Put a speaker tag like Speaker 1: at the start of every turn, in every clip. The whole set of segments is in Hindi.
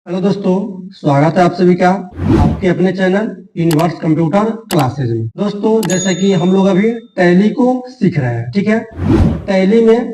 Speaker 1: हेलो दोस्तों, स्वागत है आप सभी का आपके अपने चैनल यूनिवर्स कंप्यूटर क्लासेज में। दोस्तों, जैसा कि हम लोग अभी टैली को सीख रहे हैं, ठीक है। टैली में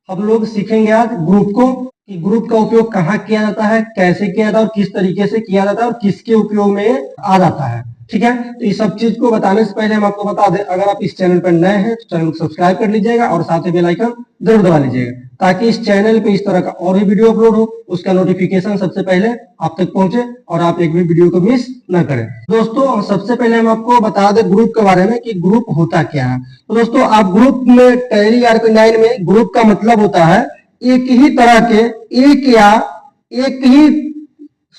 Speaker 1: हम लोग सीखेंगे आज ग्रुप को, कि ग्रुप का उपयोग कहाँ किया जाता है, कैसे किया जाता है और किस तरीके से किया जाता है और किसके उपयोग में ये आ जाता है, ठीक है। तो ये सब चीज को बताने से पहले हम आपको बता दें, अगर आप इस चैनल पर नए हैं तो चैनल को सब्सक्राइब कर लीजिएगा और साथ ही बेल आइकन जरूर दबा लीजिएगा, ताकि इस चैनल पे इस तरह का और भी वीडियो अपलोड हो, उसका नोटिफिकेशन सबसे पहले आप तक पहुंचे और आप एक भी वीडियो को मिस न करें। दोस्तों, सबसे पहले हम आपको बता दें ग्रुप के बारे में कि ग्रुप होता क्या है। तो दोस्तों, आप ग्रुप में टैली ARC9 में ग्रुप का मतलब होता है एक ही तरह के एक या एक ही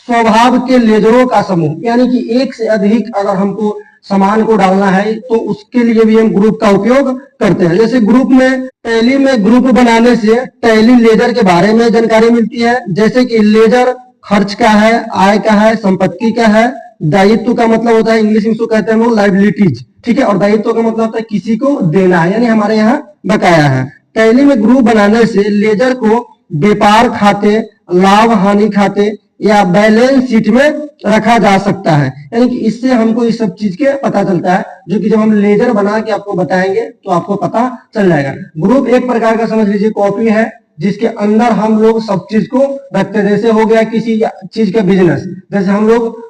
Speaker 1: स्वभाव के लेजरों का समूह, यानी कि एक से अधिक अगर हमको सामान को डालना है तो उसके लिए भी हम ग्रुप का उपयोग करते हैं। जैसे ग्रुप में टैली में ग्रुप बनाने से टैली लेजर के बारे में जानकारी मिलती है, जैसे कि लेजर खर्च का है, आय का है, संपत्ति का है। दायित्व का मतलब होता है, इंग्लिश में इसको कहते हैं हम लोग लाइबिलिटीज, ठीक है। और दायित्व का मतलब होता है किसी को देना है, यानी हमारे यहाँ बकाया है। टैली में ग्रुप बनाने से लेजर को व्यापार खाते, लाभ हानि खाते या बैलेंस शीट में रखा जा सकता है, यानी कि इससे हमको इस सब चीज के पता चलता है, जो कि जब हम लेजर बना के आपको बताएंगे तो आपको पता चल जाएगा। ग्रुप एक प्रकार का समझ लीजिए कॉपी है, जिसके अंदर हम लोग सब चीज को रखते हैं। जैसे हो गया किसी चीज का बिजनेस, जैसे हम लोग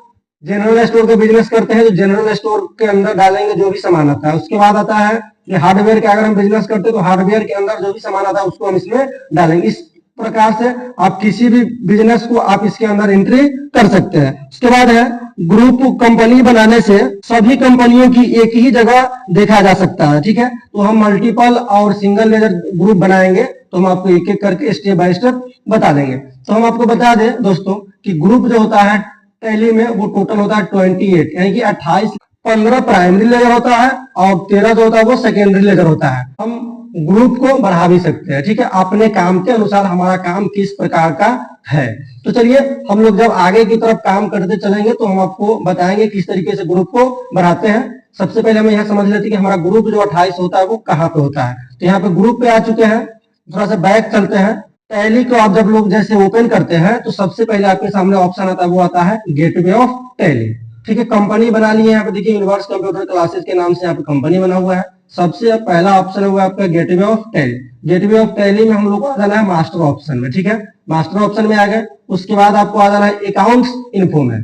Speaker 1: जनरल स्टोर का बिजनेस करते हैं तो जनरल स्टोर के अंदर डालेंगे जो भी सामान आता है। उसके बाद आता है कि हार्डवेयर का अगर हम बिजनेस करते हैं तो हार्डवेयर के अंदर जो भी सामान आता है उसको हम इसमें डालेंगे। इस प्रकार से आप किसी भी बिजनेस को आप इसके अंदर एंट्री कर सकते हैं। उसके बाद है ग्रुप कंपनी बनाने से सभी कंपनियों की एक ही जगह देखा जा सकता है, ठीक है। तो हम मल्टीपल और सिंगल लेजर ग्रुप बनाएंगे तो हम आपको एक एक करके स्टेप बाय स्टेप बता देंगे। तो हम आपको बता दें दोस्तों कि ग्रुप जो होता है टैली में वो टोटल होता है 28, यानी कि 28। 15 प्राइमरी लेजर होता है और 13 जो होता है वो सेकेंडरी लेजर होता है। हम ग्रुप को बढ़ा भी सकते हैं, ठीक है, अपने काम के अनुसार हमारा काम किस प्रकार का है। तो चलिए हम लोग जब आगे की तरफ काम करते चलेंगे तो हम आपको बताएंगे किस तरीके से ग्रुप को बढ़ाते हैं। सबसे पहले हमें यह समझ लेते हैं कि हमारा ग्रुप जो 28 होता है वो कहाँ पे होता है। तो यहाँ पे ग्रुप पे आ चुके हैं, थोड़ा सा बैक चलते हैं। टैली को आप जब लोग जैसे ओपन करते हैं तो सबसे पहले आपके सामने ऑप्शन आता है, वो आता है गेटवे ऑफ टैली, ठीक है। कंपनी बना ली है, यहाँ पे देखिए यूनिवर्स कंप्यूटर क्लासेस के नाम से यहाँ पे कंपनी बना हुआ है। सबसे पहला ऑप्शन है वो आपका gateway of tally. Gateway of tally में हम लोग को आ जाना है मास्टर ऑप्शन में, ठीक है। मास्टर ऑप्शन में आ गए, उसके बाद आपको आ जाना है अकाउंट्स इन्फो में।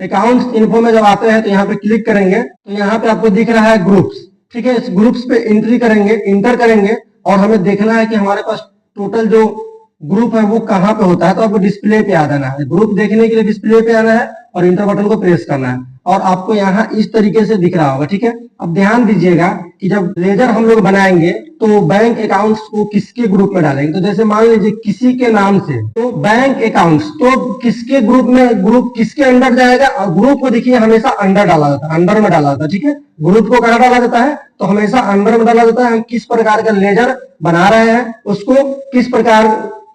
Speaker 1: अकाउंट्स इन्फो में जब आते हैं तो यहाँ पे क्लिक करेंगे तो यहाँ पे आपको दिख रहा है ग्रुप्स, ठीक है। इस ग्रुप्स पे एंट्री करेंगे, इंटर करेंगे और हमें देखना है कि हमारे पास टोटल जो ग्रुप है वो कहाँ पे होता है। तो आपको डिस्प्ले पे आ जाना है, ग्रुप देखने के लिए डिस्प्ले पे आना है और इंटर बटन को प्रेस करना है और आपको यहाँ इस तरीके से दिख रहा होगा, ठीक है। अब ध्यान दीजिएगा कि जब लेजर हम लोग बनाएंगे तो बैंक अकाउंट्स को किसके ग्रुप में डालेंगे। तो जैसे मान लीजिए किसी के नाम से तो बैंक अकाउंट्स, तो किसके ग्रुप में, ग्रुप किसके अंडर जाएगा। और ग्रुप को देखिए हमेशा अंडर डाला जाता है, अंडर में डाला जाता है, ठीक है। ग्रुप को कहाँ डाला जाता है तो हमेशा अंडर में डाला जाता है। हम किस प्रकार का लेजर बना रहे हैं उसको किस प्रकार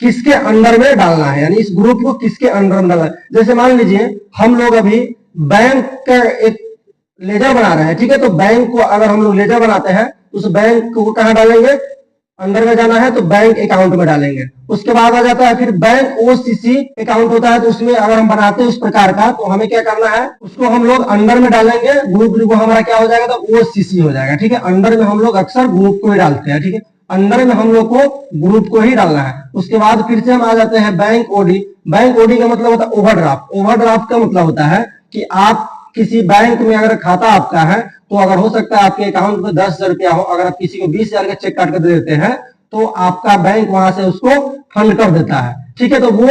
Speaker 1: किसके अंडर में डालना है, यानी इस ग्रुप को किसके अंडर में डालना है। जैसे मान लीजिए हम लोग अभी बैंक का एक लेजर बना रहे हैं, ठीक है। तो बैंक को अगर हम लोग लेजर बनाते हैं तो उस बैंक को कहाँ डालेंगे, अंदर में जाना है तो बैंक अकाउंट में डालेंगे। उसके बाद आ जाता है फिर बैंक OCC अकाउंट होता है, तो उसमें अगर हम बनाते हैं उस प्रकार का तो हमें क्या करना है, उसको हम लोग अंदर में डालेंगे। ग्रुप जो हमारा क्या हो जाएगा तो OCC हो जाएगा, ठीक है। अंदर में हम लोग अक्सर ग्रुप को ही डालते हैं, ठीक है। अंदर में हम लोग को ग्रुप को ही डालना है। उसके बाद फिर से हम आ जाते हैं बैंक ओडी। बैंक ओडी का मतलब होता है ओवरड्राफ्ट। ओवरड्राफ्ट का मतलब होता है कि आप किसी बैंक में अगर खाता आपका है तो अगर हो सकता है आपके अकाउंट में 10,000 रुपया हो, अगर आप किसी को 20,000 का चेक काट कर दे देते हैं तो आपका बैंक वहां से उसको फंड कर देता है, ठीक है। तो वो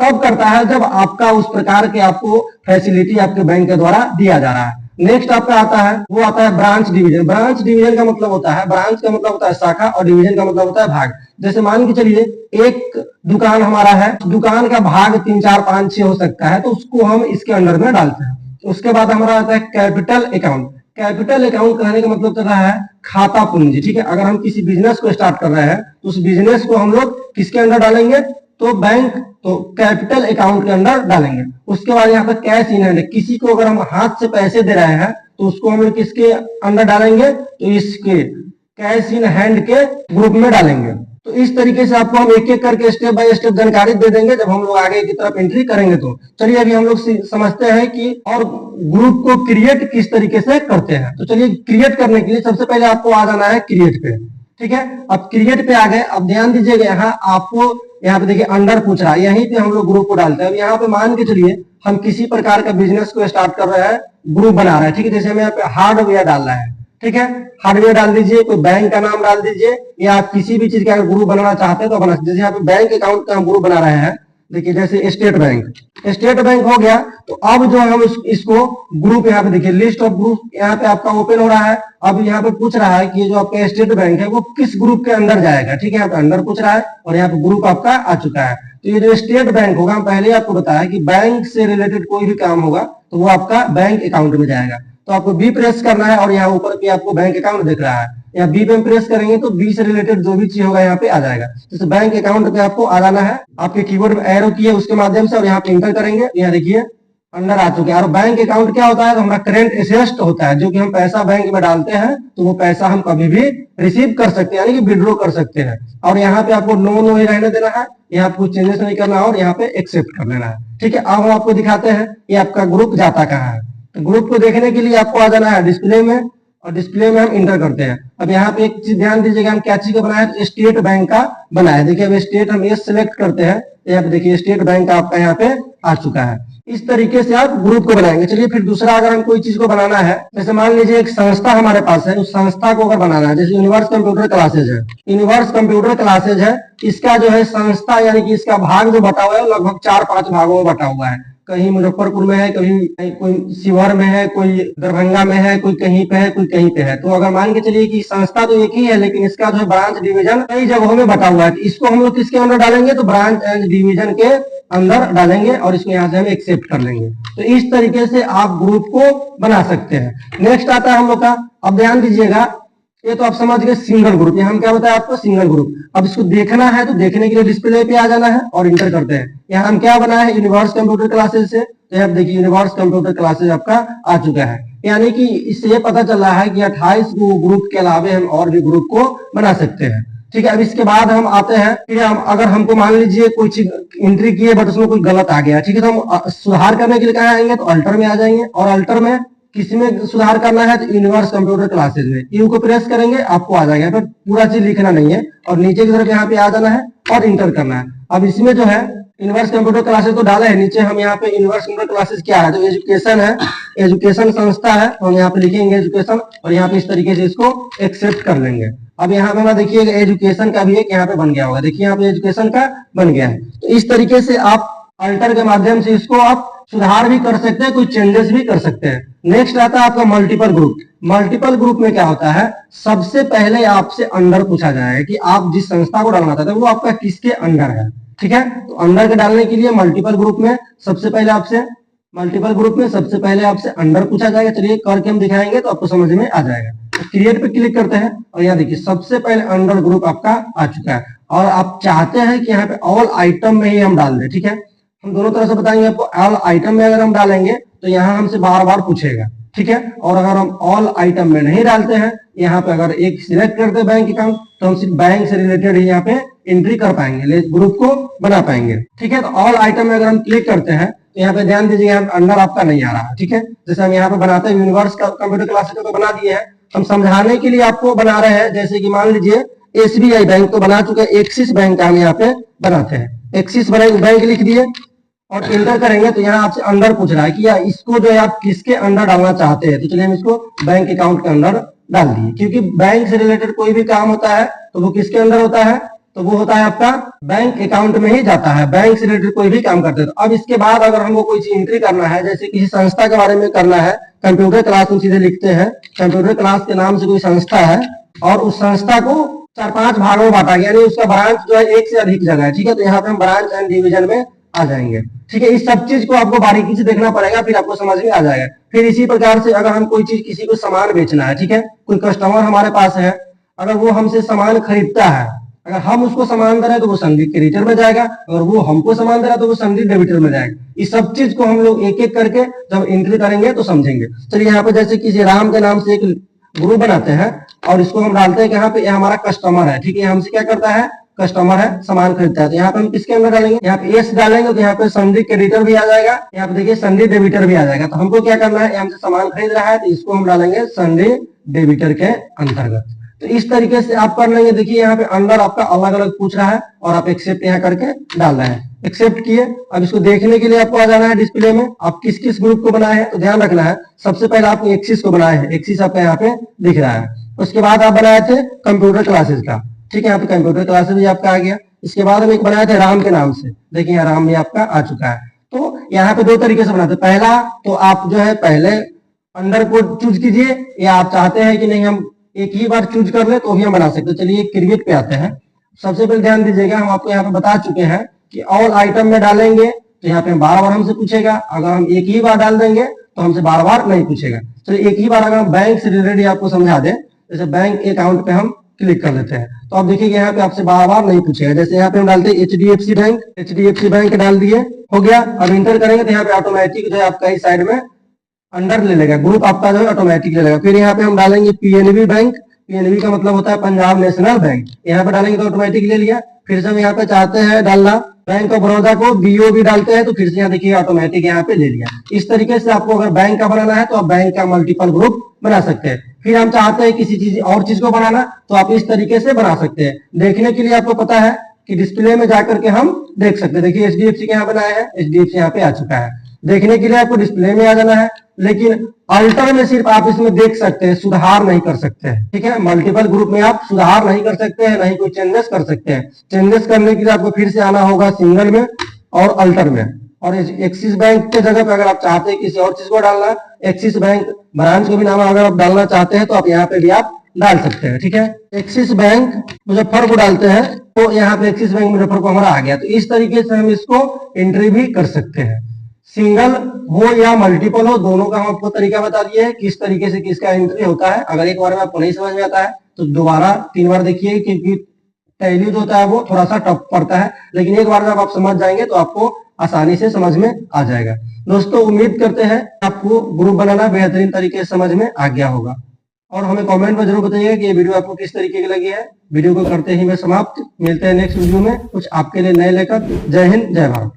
Speaker 1: तब करता है जब आपका उस प्रकार के आपको फैसिलिटी आपके बैंक के द्वारा दिया जा रहा है। नेक्स्ट आपका आता है वो आता है ब्रांच डिवीजन। ब्रांच डिवीजन का मतलब होता है, ब्रांच का मतलब होता है शाखा और डिवीजन का मतलब होता है भाग। जैसे मान के चलिए एक दुकान हमारा है, दुकान का भाग 3, 4, 5, 6 हो सकता है, तो उसको हम इसके अंडर में डालते हैं। उसके बाद हमारा आता है कैपिटल अकाउंट। कैपिटल अकाउंट कहने का मतलब चल रहा है खाता पूंजी, ठीक है। अगर हम किसी बिजनेस को स्टार्ट कर रहे हैं तो उस बिजनेस को हम लोग किसके अंडर डालेंगे तो बैंक, तो कैपिटल अकाउंट के अंदर डालेंगे। उसके बाद यहाँ पर कैश इन हैंड, किसी को अगर हम हाथ से पैसे दे रहे हैं तो उसको हम लोग किसके अंडर डालेंगे तो इसके कैश इन हैंड के ग्रुप में डालेंगे। तो इस तरीके से आपको हम एक एक करके स्टेप बाय स्टेप जानकारी दे देंगे जब हम लोग आगे की तरफ एंट्री करेंगे। तो चलिए अभी हम लोग समझते हैं कि और ग्रुप को क्रिएट किस तरीके से करते हैं। तो चलिए क्रिएट करने के लिए सबसे पहले आपको आ जाना है क्रिएट पे। ठीक है, अब क्रिएट पे आ गए। अब ध्यान दीजिएगा, यहाँ आपको यहाँ पे देखिए अंडर पूछ रहा है, यहीं पे हम लोग ग्रुप को डालते हैं। अब यहाँ पे मान के चलिए हम किसी प्रकार का बिजनेस को स्टार्ट कर रहे हैं, ग्रुप बना रहे हैं। ठीक है, जैसे हमें यहाँ पे हार्डवेयर डालना है। ठीक है, हार्डवेयर डाल दीजिए, कोई बैंक का नाम डाल दीजिए, या आप किसी भी चीज का ग्रुप बनाना चाहते हैं तो बना। जैसे यहाँ पे बैंक अकाउंट का हम ग्रुप बना रहे हैं, देखिए जैसे स्टेट बैंक हो गया। तो अब जो हम इसको ग्रुप यहाँ पे देखिए लिस्ट ऑफ ग्रुप यहाँ पे आपका ओपन हो रहा है। अब यहाँ पे पूछ रहा है कि जो आपका स्टेट बैंक है वो किस ग्रुप के अंदर जाएगा। ठीक है, यहाँ पे अंदर पूछ रहा है और यहाँ पे ग्रुप आपका आ चुका है। तो ये जो स्टेट बैंक होगा, हम पहले आपको बताया कि बैंक से रिलेटेड कोई भी काम होगा तो वो आपका बैंक अकाउंट में जाएगा। तो आपको बी प्रेस करना है और यहाँ ऊपर पे आपको बैंक अकाउंट दिख रहा है, यहाँ बी पे प्रेस करेंगे तो बी से रिलेटेड जो भी चीज होगा यहाँ पे आ जाएगा। जैसे बैंक अकाउंट पे आपको आ जाना है, आपके कीबोर्ड में एरो की है उसके माध्यम से, और यहाँ पे इंटर करेंगे। यहाँ देखिए अंडर आ चुके हैं। और बैंक अकाउंट क्या होता है, तो हमारा करेंट एसेट होता है, जो कि हम पैसा बैंक में डालते हैं तो वो पैसा हम कभी भी रिसीव कर सकते हैं, यानी कि विड्रॉ कर सकते हैं। और यहाँ पे आपको नो ही रहने देना है, यहाँ पे कुछ चेंजेस नहीं करना है और यहाँ पे एक्सेप्ट कर लेना है। ठीक है, अब हम आपको दिखाते हैं कि आपका ग्रुप जाता कहाँ है। तो ग्रुप को देखने के लिए आपको आ जाना है डिस्प्ले में, और डिस्प्ले में हम इंटर करते हैं। अब यहाँ पे एक चीज ध्यान दीजिएगा, हम क्या चीज का बनाया है, स्टेट बैंक का बनाया। देखिए अब स्टेट हम ये सिलेक्ट करते हैं, यहाँ पे देखिए स्टेट बैंक का आपका यहाँ पे आ चुका है। इस तरीके से आप ग्रुप को बनाएंगे। चलिए फिर दूसरा, अगर हम कोई चीज को बनाना है, जैसे मान लीजिए एक संस्था हमारे पास है, उस संस्था को अगर बनाना है, जैसे यूनिवर्स कंप्यूटर क्लासेज है, यूनिवर्स कंप्यूटर क्लासेज है, इसका जो है संस्था यानी कि इसका भाग जो बटा हुआ है लगभग 4-5 भागों में बटा हुआ है। कहीं मुजफ्फरपुर में है, कहीं कोई शिवहर में है, कोई दरभंगा में है, कोई कहीं पे है, कोई कहीं पे है। तो अगर मान के चलिए कि संस्था तो एक ही है, लेकिन इसका जो है ब्रांच डिवीजन कई जगहों में बटा हुआ है, तो इसको हम लोग किसके अंदर डालेंगे, तो ब्रांच एंड डिवीजन के अंदर डालेंगे और इसको यहाँ से हम एक्सेप्ट कर लेंगे। तो इस तरीके से आप ग्रुप को बना सकते हैं। नेक्स्ट आता है हम लोग का, अब ध्यान दीजिएगा, ये तो आप समझ गए सिंगल ग्रुप। यहाँ हम क्या बताया आपको, सिंगल ग्रुप। अब इसको देखना है तो देखने के लिए डिस्प्ले पे आ जाना है और इंटर करते हैं। यहाँ हम क्या बनाए हैं, यूनिवर्स कंप्यूटर क्लासेज से। तो यहाँ देखिए यूनिवर्स कंप्यूटर क्लासेज आपका आ चुका है। यानी कि इससे ये पता चल रहा है कि 28 ग्रुप के अलावे हम और भी ग्रुप को बना सकते हैं। ठीक है, अब इसके बाद हम आते हैं, ठीक है, अगर हमको मान लीजिए कोई चीज एंट्री की है बट उसमें कोई गलत आ गया, ठीक है, तो हम सुधार करने के लिए कहाँ आएंगे, तो अल्टर में आ जाएंगे। और अल्टर में किसी में सुधार करना है तो यूनिवर्स कंप्यूटर क्लासेज में यू को प्रेस करेंगे, आपको आ जाएगा। पर पूरा चीज लिखना नहीं है और नीचे की तरफ यहाँ पे आ जाना है और इंटर करना है। अब इसमें जो है यूनिवर्स कंप्यूटर क्लासेज तो डाला है, नीचे हम यहाँ पे यूनिवर्स कंप्यूटर क्लासेज क्या है, तो एजुकेशन है, एजुकेशन संस्था है, तो हम यहाँ पे लिखेंगे एजुकेशन और यहाँ पे इस तरीके से इसको एक्सेप्ट कर लेंगे। अब यहाँ पे ना देखिए एजुकेशन का भी एक यहाँ पे बन गया होगा, देखिए यहाँ पे एजुकेशन का बन गया है। तो इस तरीके से आप अल्टर के माध्यम से इसको आप सुधार भी कर सकते हैं, कुछ चेंजेस भी कर सकते हैं। नेक्स्ट आता है आपका मल्टीपल ग्रुप। मल्टीपल ग्रुप में क्या होता है, सबसे पहले आपसे अंडर पूछा जाएगा कि आप जिस संस्था को डालना चाहते हैं वो आपका किसके अंडर है। ठीक है, तो अंडर के डालने के लिए मल्टीपल ग्रुप में सबसे पहले आपसे अंडर पूछा जाएगा। चलिए करके हम दिखाएंगे तो आपको समझ में आ जाएगा। तो क्रिएट पे क्लिक करते हैं और यहाँ देखिए सबसे पहले अंडर ग्रुप आपका आ चुका है और आप चाहते हैं कि यहाँ पे ऑल आइटम में ही हम डाल दें। ठीक है, हम दोनों तरह से बताएंगे आपको। ऑल आइटम में अगर हम डालेंगे तो यहाँ हमसे बार बार पूछेगा। ठीक है, और अगर हम ऑल आइटम में नहीं डालते हैं, यहाँ पे अगर एक सिलेक्ट करते हैं बैंक अकाउंट, तो हम सिर्फ बैंक से रिलेटेड ही यहाँ पे एंट्री कर पाएंगे, ग्रुप को बना पाएंगे। ठीक है, तो ऑल आइटम में अगर हम क्लिक करते हैं तो यहाँ पे ध्यान दीजिए अंडर आपका नहीं आ रहा। ठीक है, जैसे हम यहाँ पे बनाते हैं यूनिवर्स कंप्यूटर क्लासेस तो बना दिए हैं, हम समझाने के लिए आपको बना रहे हैं। जैसे कि मान लीजिए SBI बैंक तो बना चुके हैं, एक्सिस बैंक का हम यहाँ पे बनाते हैं। एक्सिस बैंक लिख दिए और इंटर करेंगे तो यहाँ आपसे अंडर पूछ रहा है कि यार इसको जो है आप किसके अंडर डालना चाहते हैं। तो चलिए हम इसको बैंक अकाउंट के अंदर डाल दिए, क्योंकि बैंक से रिलेटेड कोई भी काम होता है तो वो किसके अंदर होता है, तो वो होता है आपका बैंक अकाउंट में ही जाता है। बैंक से रिलेटेड कोई भी काम करते हैं। तो अब इसके बाद अगर हमको कोई चीज एंट्री करना है, जैसे किसी संस्था के बारे में करना है, कंप्यूटर क्लास हम सीधे लिखते हैं, कंप्यूटर क्लास के नाम से कोई संस्था है और उस संस्था को 4-5 भागों में बांटा गया, यानी उसका ब्रांच जो है एक से अधिक जगह है। ठीक है, तो यहाँ पे हम ब्रांच एंड डिवीजन में आ जाएंगे। ठीक है, इस सब चीज को आपको बारीकी से देखना पड़ेगा, फिर आपको समझ में आ जाएगा। फिर इसी प्रकार से अगर हम कोई चीज किसी को सामान बेचना है, ठीक है, कोई कस्टमर हमारे पास है, अगर वो हमसे सामान खरीदता है, अगर हम उसको सामान दे रहे हैं तो वो संदीप क्रेडिटर में जाएगा, और वो हमको सामान दे रहा है तो वो संदीप डेबिटर में जाएगा। इस सब चीज को हम लोग एक एक करके जब एंट्री करेंगे तो समझेंगे। चलिए यहाँ पे जैसे किसी राम के नाम से एक ग्रुप बनाते हैं और इसको हम डालते हैं कि यहाँ पे हमारा कस्टमर है। ठीक है, हमसे क्या करता है, कस्टमर है, सामान खरीदता है, तो यहाँ पे हम किसके अंदर डालेंगे, यहाँ पे एस डालेंगे तो यहाँ पे सन्डी क्रेडिटर भी आ जाएगा, यहाँ पे देखिए सन्डी डेबिटर भी आ जाएगा। तो हमको क्या करना है, हमसे सामान खरीद रहा है तो इसको हम डालेंगे सन्डी डेबिटर के अंतर्गत। तो इस तरीके से आप कर लेंगे। देखिए यहाँ पे अंदर आपका अलग अलग पूछ रहा है और आप एक्सेप्ट यहाँ करके डाल रहे हैं, एक्सेप्ट किए। अब इसको देखने के लिए आपको आ जाना है डिस्प्ले में, आप किस किस ग्रुप को बनाए हैं तो ध्यान रखना है। सबसे पहले आपको एक्सिस को बनाए हैं, एक्सिस आपका यहाँ पे दिख रहा है। उसके बाद आप बनाए थे कंप्यूटर क्लासेस का, ठीक है, यहाँ पे कंप्यूटर क्लासेस भी आपका आ गया। इसके बाद हम एक बनाए थे राम के नाम से, देखिए यहाँ राम भी आपका आ चुका है। तो यहाँ पे दो तरीके से बनाते, पहला तो आप जो है पहले अंडर कोड चूज कीजिए, या आप चाहते हैं कि नहीं हम एक ही बार चूज कर ले तो भी हम बना सकते हैं। चलिए क्रिएट पे आते हैं। सबसे पहले ध्यान दीजिएगा, हम आपको यहाँ पे बता चुके हैं कि ऑल आइटम में डालेंगे तो यहाँ पे बार बार हमसे पूछेगा, अगर हम एक ही बार डाल देंगे तो हमसे बार बार नहीं पूछेगा। चलिए एक ही बार अगर हम बैंक से रिलेटेड आपको समझा दें, जैसे बैंक अकाउंट पे हम क्लिक कर लेते हैं तो आप देखिए यहाँ पे आपसे बार बार नहीं पूछेगा। जैसे यहाँ पे हम डालते हैं HDFC बैंक, HDFC बैंक डाल दिए, हो गया। अब इंटर करेंगे तो यहाँ पे ऑटोमेटिक जो है आपका इस साइड में अंडर ले लेगा, ग्रुप आपका जो है ऑटोमेटिक ले लेगा। फिर यहाँ पे हम डालेंगे PNB बैंक, PNB का मतलब होता है पंजाब नेशनल बैंक, यहाँ पे डालेंगे तो ऑटोमेटिक ले लिया। फिर से हम यहाँ पे चाहते हैं डालना बैंक ऑफ बड़ौदा को BOB डालते हैं तो फिर से यहाँ देखिए ऑटोमेटिक यहाँ पे ले लिया। इस तरीके से आपको अगर बैंक का बनाना है तो आप बैंक का मल्टीपल ग्रुप बना सकते हैं। फिर हम चाहते हैं किसी चीज और चीज को बनाना तो आप इस तरीके से बना सकते हैं। देखने के लिए आपको पता है कि डिस्प्ले में जाकर के हम देख सकते हैं। देखिए HDFC के यहाँ बनाया है, HDFC यहाँ पे आ चुका है। देखने के लिए आपको डिस्प्ले में आ जाना है, लेकिन अल्टर में सिर्फ आप इसमें देख सकते हैं, सुधार नहीं कर सकते हैं, ठीक है। मल्टीपल ग्रुप में आप सुधार नहीं कर सकते हैं, नहीं कोई चेंजेस कर सकते हैं। चेंजेस करने के लिए आपको फिर से आना होगा सिंगल में और अल्टर में। और एक्सिस बैंक के जगह पे अगर आप चाहते हैं किसी और चीज को डालना, एक्सिस बैंक ब्रांच को भी नाम अगर आप डालना चाहते हैं तो आप यहाँ पे भी आप डाल सकते हैं, ठीक है। एक्सिस बैंक मुजफ्फरपुर डालते हैं तो यहाँ पे एक्सिस बैंक मुजफ्फरपुर हमारा आ गया। तो इस तरीके से हम इसको एंट्री भी कर सकते हैं। सिंगल हो या मल्टीपल हो, दोनों का हम आपको तरीका बता दिए है किस तरीके से किसका एंट्री होता है। अगर एक बार में आपको नहीं समझ में आता है तो दोबारा 3 बार देखिए, क्योंकि टैली जो होता है वो थोड़ा सा टफ पड़ता है, लेकिन एक बार जब आप समझ जाएंगे तो आपको आसानी से समझ में आ जाएगा। दोस्तों उम्मीद करते हैं आपको ग्रुप बनाना बेहतरीन तरीके से समझ में आ गया होगा, और हमें कमेंट में जरूर बताइएगा कि ये वीडियो आपको किस तरीके की लगी है। वीडियो को करते ही मैं समाप्त, मिलते हैं नेक्स्ट वीडियो में कुछ आपके लिए नए लेकर। जय हिंद, जय भारत।